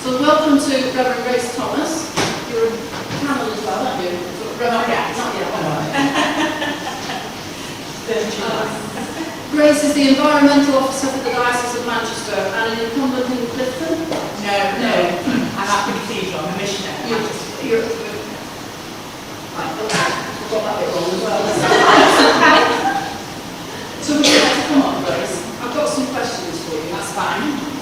So welcome to Revd Grace Thomas. You're a canon as well, aren't you? Not yet. Grace is the Environmental Officer for the Diocese of Manchester and an incumbent in Clifton. No. I'm at the cathedral. I'm a missionary. You're right, okay. I've got that bit wrong as well. So would you like to come on, Grace? I've got some questions for you. That's fine.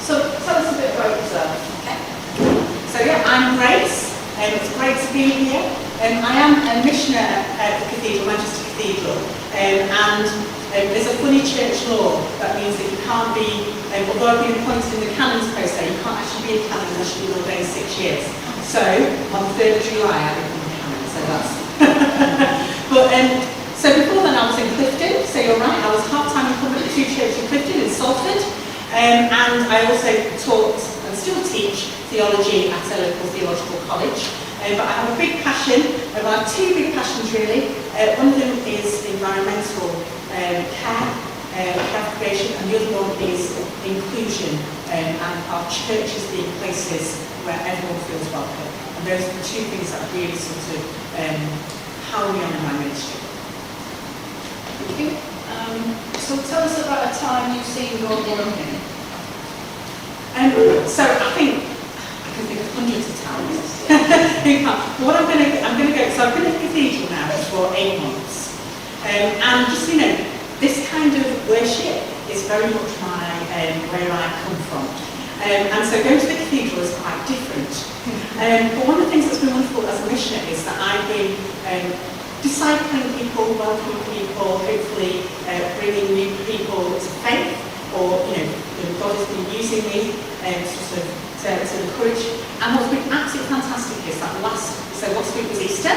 So tell us a bit about yourself. Okay. So yeah, I'm Grace. It's great to be here. I am a missionary at the cathedral, Manchester Cathedral, and there's a funny church law that means that you can't be, although I've been appointed in the canons post there, you can't actually be a canon unless you've been ordained 6 years. So on the 3rd of July I become a canon, so that's... So before then I was in Clifton, so you're right, I was half-time incumbent at 2 churches in Clifton in Salford, and I also taught and still teach theology at a local theological college. But I have a big passion, I have 2 big passions really. One of them is environmental care, creation, and the other one is inclusion, and our churches being places where everyone feels welcome. And those are the 2 things that really sort of power me on in my ministry. Thank you. So tell us about a time you've seen God working. So I think I can think of hundreds of times. But what I'm going to go. So I've been at the cathedral now for 8 months, and just this kind of worship is very much where I come from, and so going to the cathedral is quite different. But one of the things that's been wonderful as a missionary is that I've been discipling people, welcoming people, hopefully bringing new people to faith, or God has been using me to encourage. And what's been absolutely fantastic is that last week was Easter,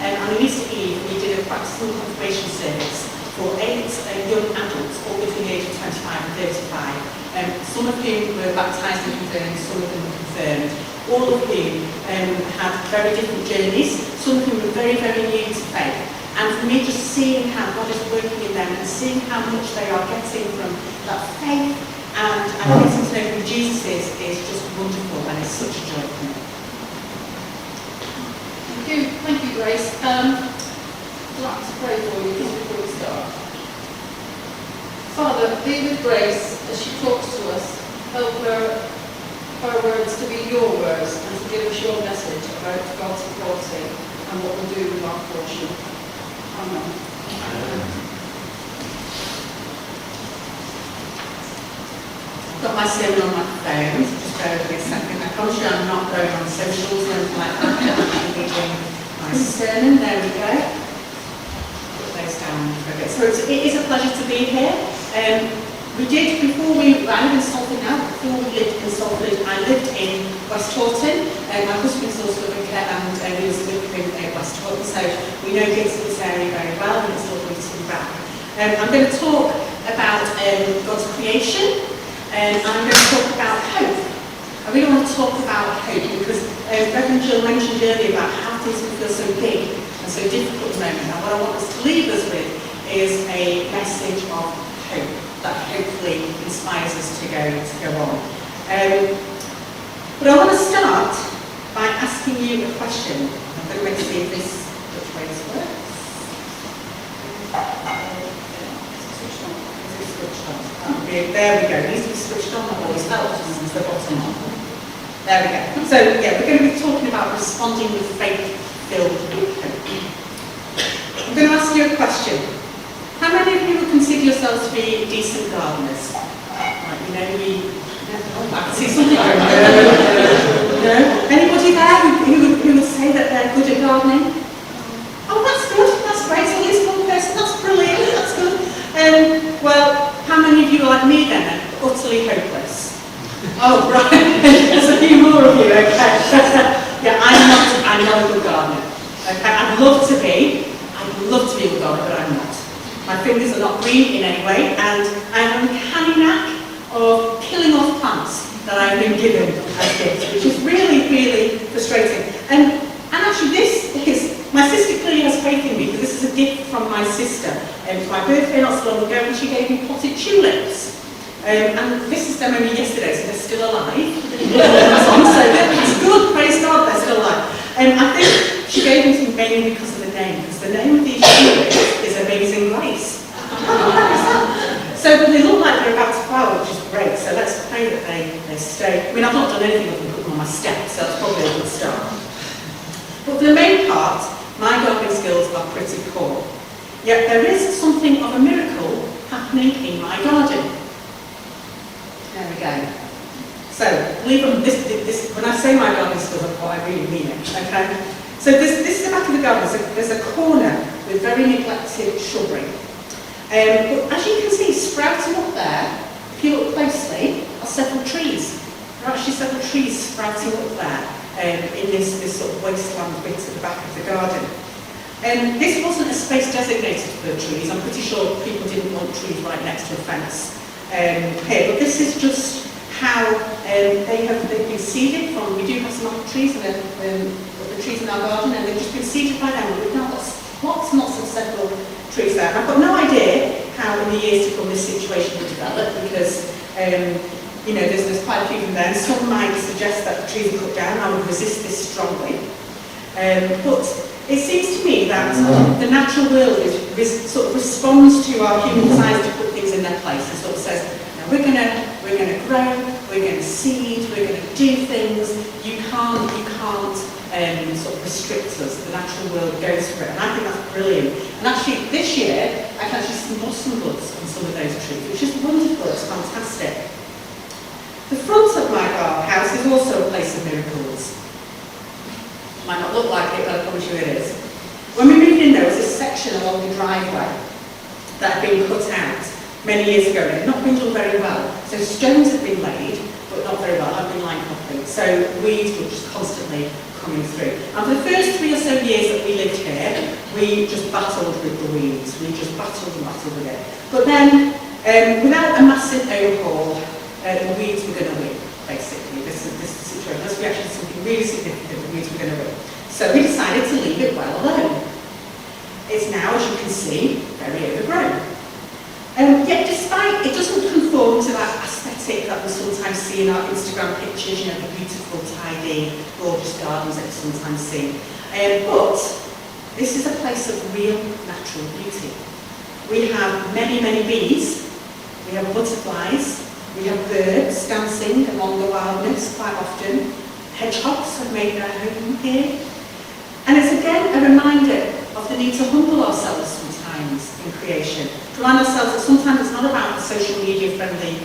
and on Easter Eve we did a baptismal confirmation service for 8 young adults, all between the age of 25 and 35. Some of whom were baptised and confirmed, some of them were confirmed. All of whom had very different journeys, some of whom were very, very new to faith. And for me, just seeing how God is working in them and seeing how much they are getting from that faith and getting to know who Jesus is just wonderful, and it's such a joy for me. Thank you, Grace. I'd like to pray for you just before we start. Father, be with Grace as she talks to us. Help her words to be your words and to give us your message about God's authority and what we'll do with our portion. Amen. I've got my sermon on my phone, so just bear with me a second. I promise you I'm not going on socials or anything like that. I'm reading my sermon. There we go. Put those down for a bit. So it is a pleasure to be here. I live in Salford now. Before we lived in Salford, I lived in West Horton. My husband's also a vicar, and he was living in West Horton, so we know this area very well, and it's lovely to be back. I'm going to talk about God's creation, and I'm going to talk about hope. I really want to talk about hope because Reverend Jill mentioned earlier about how things can feel so big and so difficult at the moment. And what I want us to leave us with is a message of hope that hopefully inspires us to go on. But I want to start by asking you a question. I'm going to see if which way this works. There we go. It needs to be switched on. That always helps. It's the bottom one. There we go. So yeah, we're going to be talking about responding with faith-filled hope. I'm going to ask you a question. How many of you would consider yourselves to be decent gardeners? I see something. No? Anybody there who would say that they're good at gardening? Oh, that's good. That's great. At least one person. That's brilliant. That's good. Well, how many of you are like me then? Utterly hopeless. Oh, right. There's a few more of you. Okay. Yeah, I'm not a good gardener. Okay. I'd love to be a good gardener, but I'm not. My fingers are not green in any way, and I have a uncanny knack of killing off plants that I've been given as gifts, which is really, really frustrating. And actually this is, my sister clearly has faith in me, because this is a gift from my sister. It was my birthday not so long ago, and she gave me potted tulips. And this is visited them only yesterday, so they're still alive. So it's good, praise God, they're still alive. I think she gave them mainly because of the name, because the name of these tulips is Amazing Grace. So they look like they're about to flower, which is great, so let's pray that they stay. I mean, I've not done anything other than put them on my steps, so that's probably a good start. But for the main part, my gardening skills are pretty poor. Yet there is something of a miracle happening in my garden. There we go. So, believe this, when I say my gardening skills, I really mean it, okay? So this is the back of the garden. There's a corner with very neglected shrubbery. But as you can see, sprouting up there, if you look closely, are several trees. There are actually several trees sprouting up there in this sort of wasteland bit at the back of the garden. This wasn't a space designated for trees. I'm pretty sure people didn't want trees right next to a fence here, but this is just how they've been seeded from. We do have some apple trees and the trees in our garden, and they've just been seeded by them. We've now got lots and lots of several trees there. And I've got no idea how in the years to come this situation will develop, because you know, there's quite a few of them there, and some might suggest that the trees are cut down. I would resist this strongly. But it seems to me that the natural world sort of responds to our human desires to put things in their place, and sort of says, now we're gonna grow, we're gonna seed, we're gonna do things. You can't sort of restrict us. The natural world goes for it, and I think that's brilliant. And actually, this year I can actually see blossom buds on some of those trees, which is wonderful. It's fantastic. The front of my house is also a place of miracles. Might not look like it, but I promise you it is. When we moved in, there was this section along the driveway that had been cut out many years ago, and it had not been done very well. So stones had been laid, but not very well, hadn't been lined properly. So weeds were just constantly coming through. And for the first 3 or so years that we lived here, we just battled with the weeds. We just battled and battled with it. But then, without a massive overhaul, the weeds were going to win, basically. This is the situation. Unless we actually did something really significant, the weeds were going to win. So we decided to leave it well alone. It's now, as you can see, very overgrown. Yet despite, it doesn't conform to that aesthetic that we sometimes see in our Instagram pictures, you know, the beautiful, tidy, gorgeous gardens that you sometimes see. But this is a place of real natural beauty. We have many, many bees, we have butterflies, we have birds dancing along the wildness quite often. Hedgehogs have made their home here. And it's again a reminder of the need to humble ourselves sometimes in creation. To remind ourselves that sometimes it's not about a social media friendly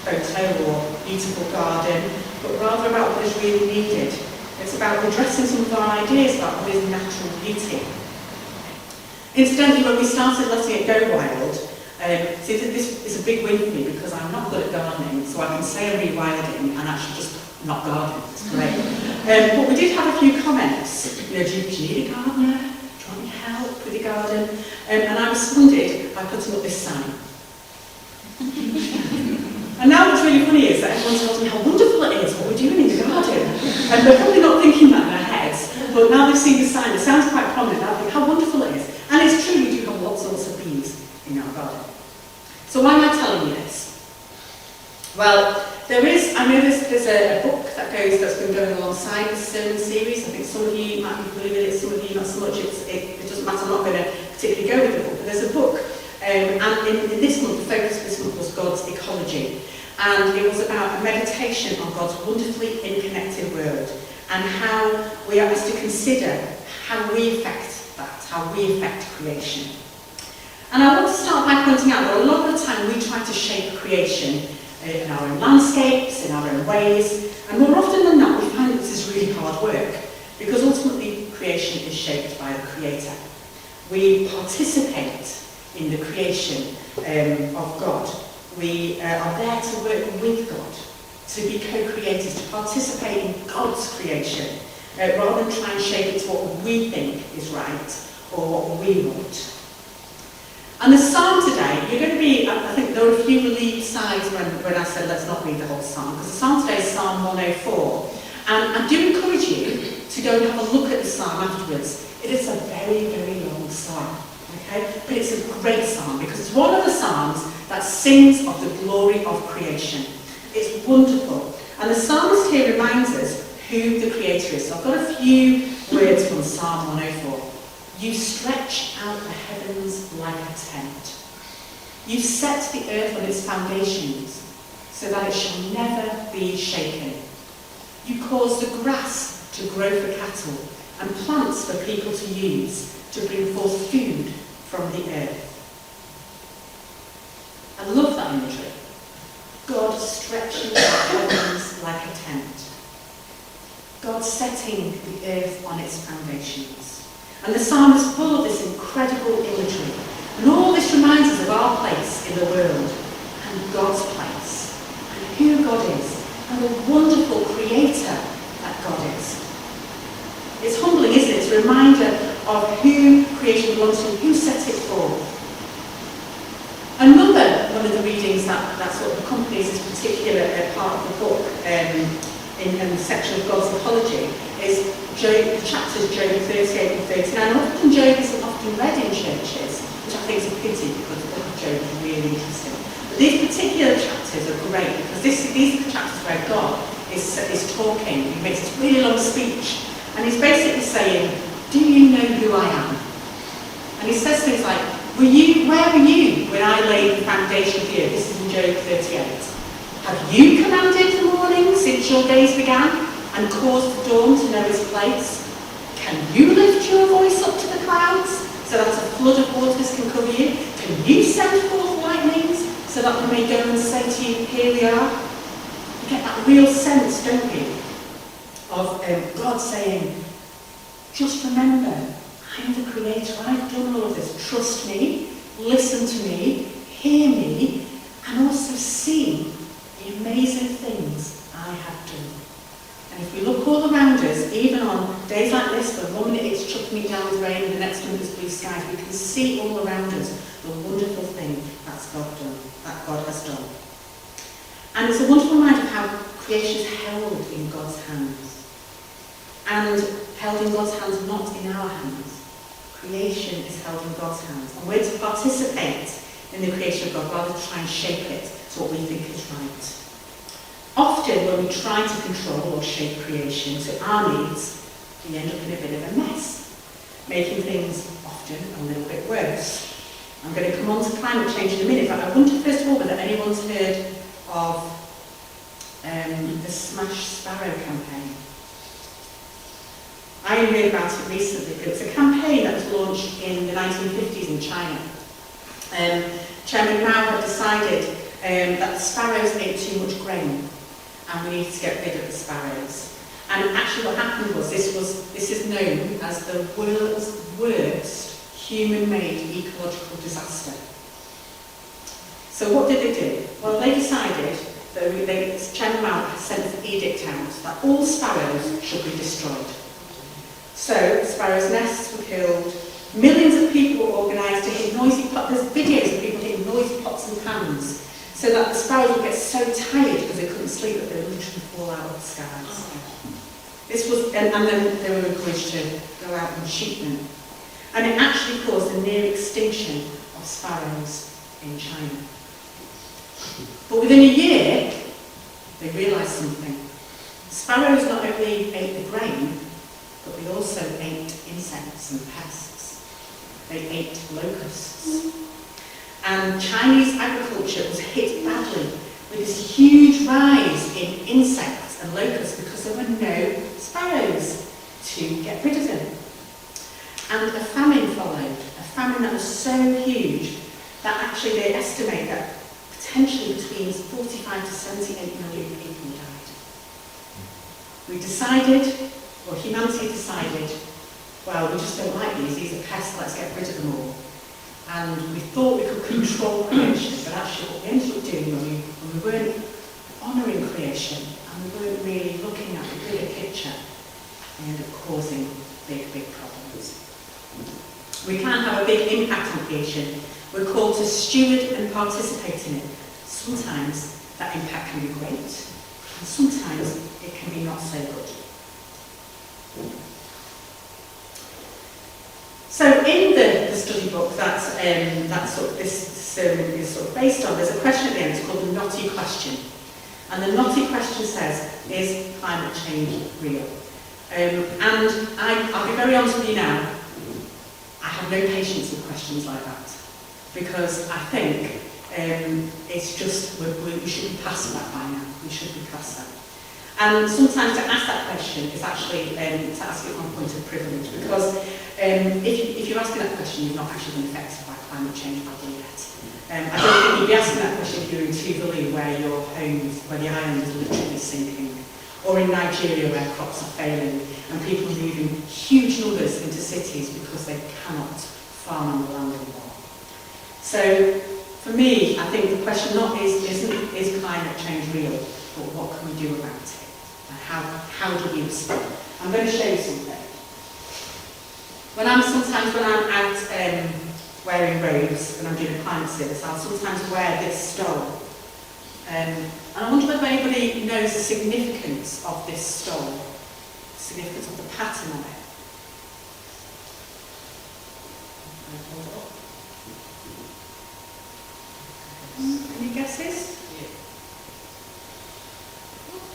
photo or beautiful garden, but rather about what is really needed. It's about addressing some of our ideas about what is natural beauty. Incidentally, when we started letting it go wild, see, this is a big win for me because I'm not good at gardening, so I can say I'm rewilding and actually just not garden. It's great. But we did have a few comments. You know, do you need a gardener? Do you want any help with the garden? And I responded by putting up this sign. And now what's really funny is that everyone's telling me how wonderful it is what we're doing in the garden. And they're probably not thinking that in their heads, but now they've seen the sign, it sounds quite prominent. I think how wonderful it is. And it's true, we do have lots and lots of bees in our garden. So why am I telling you this? Well, I know there's a book that's been going alongside this sermon series. I think some of you might be familiar with it, some of you not so much. It doesn't matter, I'm not going to particularly go with the book, but there's a book. And in this month, the focus of this month was God's Ecology. And it was about a meditation on God's wonderfully interconnected world and how we are asked to consider how we affect that, how we affect creation. And I want to start by pointing out that a lot of the time we try to shape creation in our own landscapes, in our own ways, and more often than not we find that this is really hard work because ultimately creation is shaped by the Creator. We participate in the creation of God. We are there to work with God, to be co-creators, to participate in God's creation, rather than try and shape it to what we think is right or what we want. And the psalm today, you're going to be, I think there were a few relieved sighs when I said let's not read the whole psalm, because the psalm today is Psalm 104. And I do encourage you to go and have a look at the psalm afterwards. It is a very, very long psalm, okay? But it's a great psalm because it's one of the psalms that sings of the glory of creation. It's wonderful. And the psalmist here reminds us who the Creator is. So I've got a few words from Psalm 104. You stretch out the heavens like a tent. You set the earth on its foundations, so that it shall never be shaken. You cause the grass to grow for cattle, and plants for people to use, to bring forth food from the earth. I love that imagery. God stretching the heavens like a tent. God setting the earth on its foundations. And the psalm is full of this incredible imagery. And all this reminds us of our place in the world, and God's place, and who God is, and the wonderful creator that God is. It's humbling, isn't it? It's a reminder of who creation belongs to, who set it forth. Another one of the readings that sort of accompanies this particular part of the book in the section of God's Ecology is Job, the chapters Job 38 and 39. Often Job isn't often read in churches, which I think is a pity because the book of Job is really interesting. But these particular chapters are great because these are the chapters where God is talking. He makes this really long speech and he's basically saying, do you know who I am? And he says things like, where were you when I laid the foundation of the earth? This is in Job 38. Have you commanded the morning since your days began and caused the dawn to know its place? Can you lift your voice up to the clouds so that a flood of waters can cover you? Can you send forth lightnings so that we may go and say to you, here we are? You get that real sense, don't you, of God saying, just remember, I'm the creator, I've done all of this. Trust me, listen to me, hear me, and also see the amazing things I have done. And if we look all around us, even on days like this, where 1 minute it's chucking it down with rain and the next minute it's blue skies, we can see all around us the wonderful thing that God has done. And it's a wonderful reminder of how creation is held in God's hands. And held in God's hands, not in our hands. Creation is held in God's hands. And we're to participate in the creation of God rather than try and shape it to what we think is right. Often when we try to control or shape creation to our needs, we end up in a bit of a mess, making things often a little bit worse. I'm going to come on to climate change in a minute, but I wonder first of all whether anyone's heard of the Smash Sparrow campaign. I heard about it recently, but it's a campaign that was launched in the 1950s in China. Chairman Mao had decided that the sparrows ate too much grain and we needed to get rid of the sparrows. And actually what happened was, this is known as the world's worst human-made ecological disaster. So what did they do? Well, they decided that Chairman Mao sent an edict out that all sparrows should be destroyed. So sparrows' nests were killed, millions of people were organised to hit noisy pots. There's videos of people hitting noisy pots and pans, so that the sparrows would get so tired because they couldn't sleep that they would literally fall out of the skies. This was, and then they were encouraged to go out and shoot them. And it actually caused the near extinction of sparrows in China. But within a year, they realised something. Sparrows not only ate the grain, but they also ate insects and pests. They ate locusts. And Chinese agriculture was hit badly with this huge rise in insects and locusts because there were no sparrows to get rid of them. And a famine followed, a famine that was so huge that actually they estimate that potentially between 45 to 78 million people died. We decided, or humanity decided, well, we just don't like these are pests, let's get rid of them all. And we thought we could control creation, but actually what we ended up doing when we weren't honouring creation and we weren't really looking at the bigger picture, we ended up causing big problems. We can have a big impact on creation. We're called to steward and participate in it. Sometimes that impact can be great, and sometimes it can be not so good. So in the study book that this sermon is sort of based on, there's a question at the end, it's called the knotty question. And the naughty question says, is climate change real? And I'll be very honest with you now, I have no patience with questions like that. Because I think it's just, we should be past that by now. We should be past that. And sometimes to ask that question is actually to ask it on a point of privilege, because if you're asking that question, you've not actually been affected by climate change badly yet. I don't think you'd be asking that question if you're in Tuvalu, where where the island is literally sinking, or in Nigeria, where crops are failing, and people are moving huge numbers into cities because they cannot farm on the land anymore. So, for me, I think the question is climate change real, but what can we do about it? And how do we respond? I'm going to show you something. When I'm out wearing robes, when I'm doing a climate service, I'll sometimes wear this stole. And I wonder whether anybody knows the significance of this stole, the significance of the pattern on it. Any guesses?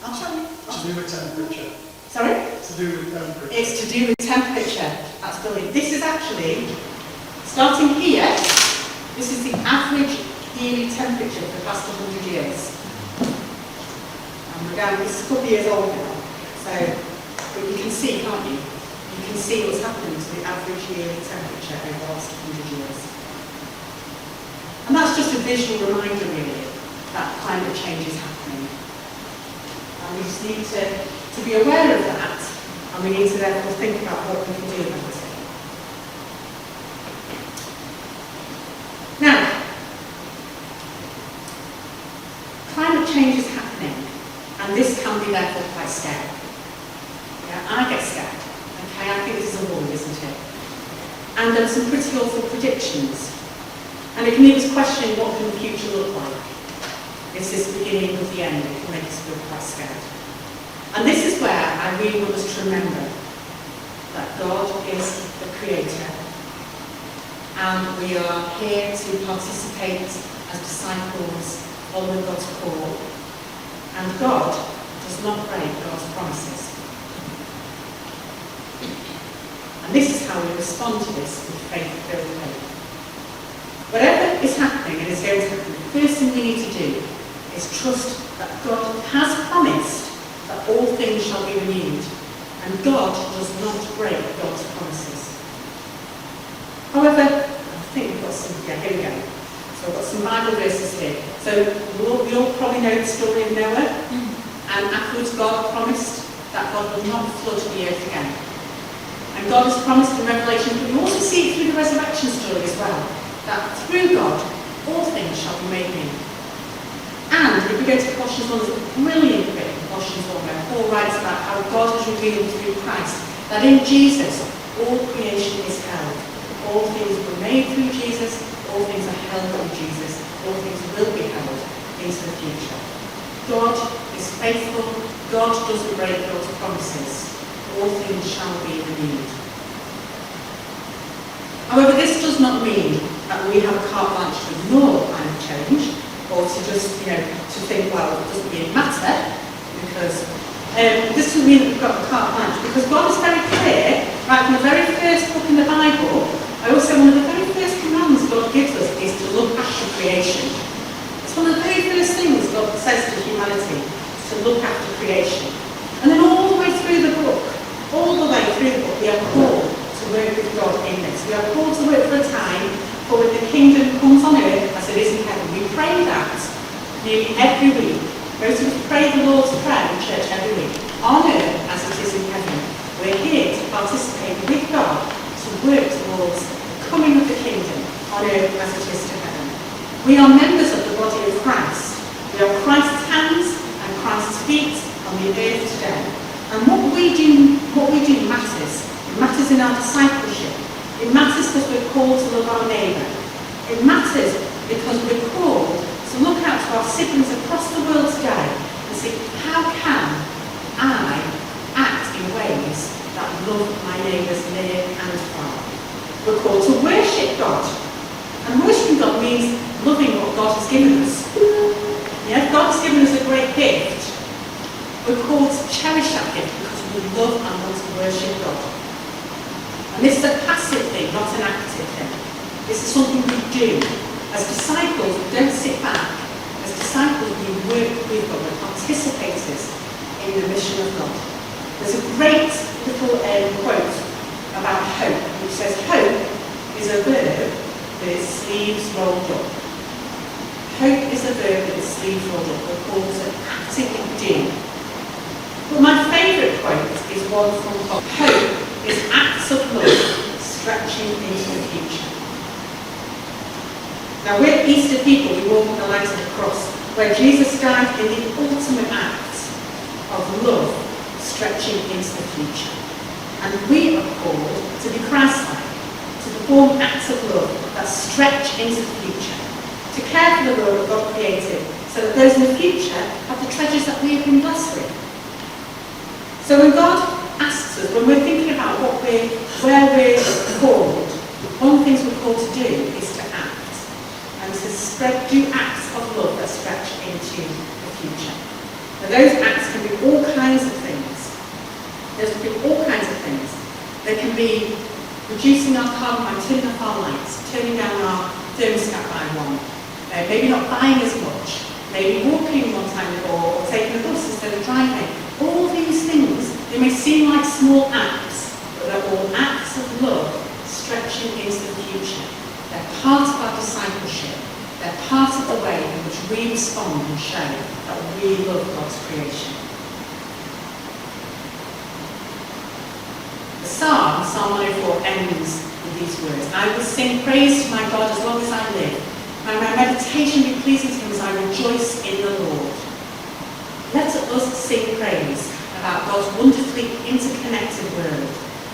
I'll tell you. To do with temperature. Sorry? To do with temperature. It's to do with temperature. That's brilliant. This is actually, starting here, this is the average yearly temperature for the past 100 years. And we're down, this is a couple of years old now. So, but you can see, can't you? You can see what's happening to the average yearly temperature over the last 100 years. And that's just a visual reminder, really, that climate change is happening. And we just need to be aware of that, and we need to therefore think about what we can do about it. Now, climate change is happening, and this can be therefore quite scary. Yeah, I get scared. Okay, I think this is a worry, isn't it? And there's some pretty awful predictions. And it can make us question what can the future look like. Is this the beginning of the end? It can make us feel quite scared. And this is where I really want us to remember that God is the creator. And we are here to participate as disciples following God's call. And God does not break God's promises. And this is how we respond to this with faith-filled faith. Whatever is happening and is going to happen, the first thing we need to do is trust that God has promised that all things shall be renewed, and God does not break God's promises. However, I think we've got some, here we go. So I've got some Bible verses here. So we all probably know the story of Noah, and afterwards God promised that God would not flood the earth again. And God has promised in Revelation, but we also see it through the resurrection story as well, that through God, all things shall be made new. And if we go to Colossians 1, there's a brilliant bit in Colossians 1 where Paul writes about how God has revealed through Christ that in Jesus, all creation is held. All things were made through Jesus, all things are held through Jesus, all things will be held into the future. God is faithful, God doesn't break God's promises. All things shall be renewed. However, this does not mean that we have a carte blanche to ignore climate change, or to just, to think, well, it doesn't really matter, because this doesn't mean that we've got a carte blanche, because God is very clear, right from the very first book in the Bible. I always say one of the very first commands God gives us is to look after creation. It's one of the very first things God says to humanity, is to look after creation. And then all the way through the book, we are called to work with God in this. We are called to work for a time for when the kingdom comes on earth as it is in heaven. We pray that nearly every week. Most of us pray the Lord's Prayer in church every week. On earth as it is in heaven. We're here to participate with God to work towards the coming of the kingdom on earth as it is to heaven. We are members of the body of Christ. We are Christ's hands and Christ's feet on the earth today. And what we do matters. It matters in our discipleship. It matters because we're called to love our neighbour. It matters because we're called to look out to our siblings across the world today and see, how can I act in ways that love my neighbours near and far? We're called to worship God. And worshipping God means loving what God has given us. Yeah, God's given us a great gift. We're called to cherish that gift because we love and want to worship God. And this is a passive thing, not an active thing. This is something we do. As disciples, we don't sit back. As disciples, we work with God. We're participators in the mission of God. There's a great little quote about hope, which says, hope is a verb with its sleeves rolled up. Hope is a verb with its sleeves rolled up. We're called to actively do. But my favourite quote is one from Hope. Hope is acts of love stretching into the future. Now we're Easter people, we walk on the light of the cross, where Jesus died in the ultimate act of love stretching into the future. And we are called to be Christ-like, to perform acts of love that stretch into the future, to care for the world that God created, so that those in the future have the treasures that we have been blessed with. So when God asks us, when we're thinking about where we're called, one of the things we're called to do is to act, and to do acts of love that stretch into the future. Now those acts can be all kinds of things. There can be all kinds of things. They can be reducing our carbon by turning off our lights, turning down our thermostat by one, maybe not buying as much, maybe walking one time or taking a bus instead of driving. All these things, they may seem like small acts, but they're all acts of love stretching into the future. They're part of our discipleship. They're part of the way in which we respond and show that we love God's creation. The Psalm 104, ends with these words. I will sing praise to my God as long as I live. May my meditation be pleasing to him as I rejoice in the Lord. Let us sing praise about God's wonderfully interconnected world.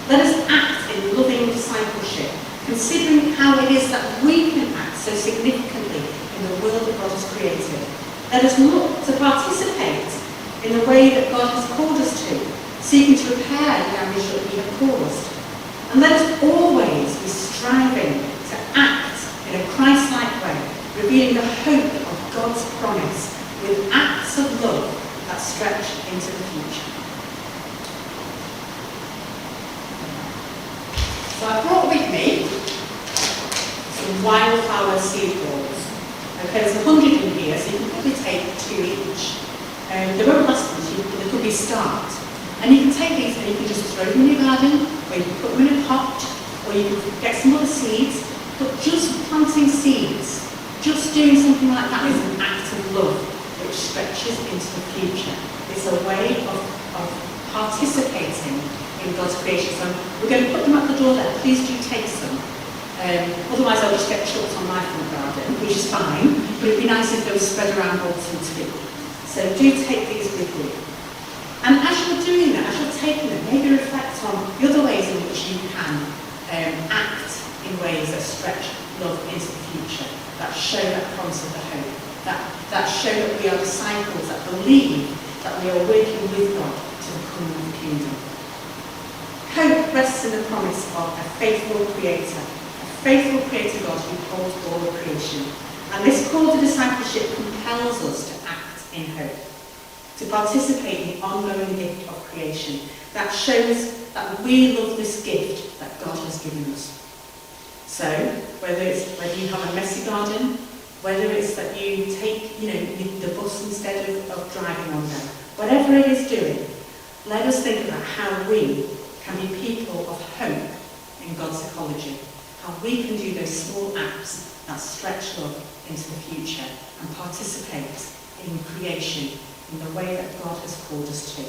Let us act in loving discipleship, considering how it is that we can act so significantly in the world that God has created. Let us look to participate in the way that God has called us to, seeking to repair the damage that we have caused. And let us always be striving to act in a Christ-like way, revealing the hope of God's promise with acts of love that stretch into the future. So I brought with me some wildflower seed balls. Okay, there's 100 in here, so you can probably take 2 each. They won't last much, they could be a start. And you can take these and you can just throw them in your garden, or you can put them in a pot, or you can get some other seeds. But just planting seeds, just doing something like that is an act of love which stretches into the future. It's a way of participating in God's creation. So we're going to put them at the door there. Please do take some. Otherwise I'll just get chucked on my front garden, which is fine, but it'd be nice if they were spread around Bolton too. So do take these with you. And as you're doing that, as you're taking them, maybe reflect on the other ways in which you can act in ways that stretch love into the future, that show that promise of the hope, that show that we are disciples, that believe that we are working with God to become the kingdom. Hope rests in the promise of a faithful Creator God who holds all of creation. And this call to discipleship compels us to act in hope, to participate in the ongoing gift of creation that shows that we love this gift that God has given us. So, whether you have a messy garden, whether it's that you take, the bus instead of driving on there, whatever it is doing, let us think about how we can be people of hope in God's ecology, how we can do those small acts that stretch love into the future and participate in creation in the way that God has called us to.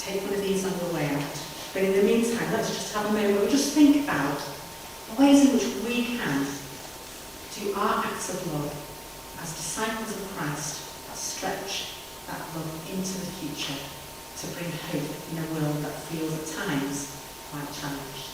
Take one of these on your way out. But in the meantime, let's just have a moment where we just think about the ways in which we can do our acts of love as disciples of Christ that stretch that love into the future to bring hope in a world that feels at times quite challenged.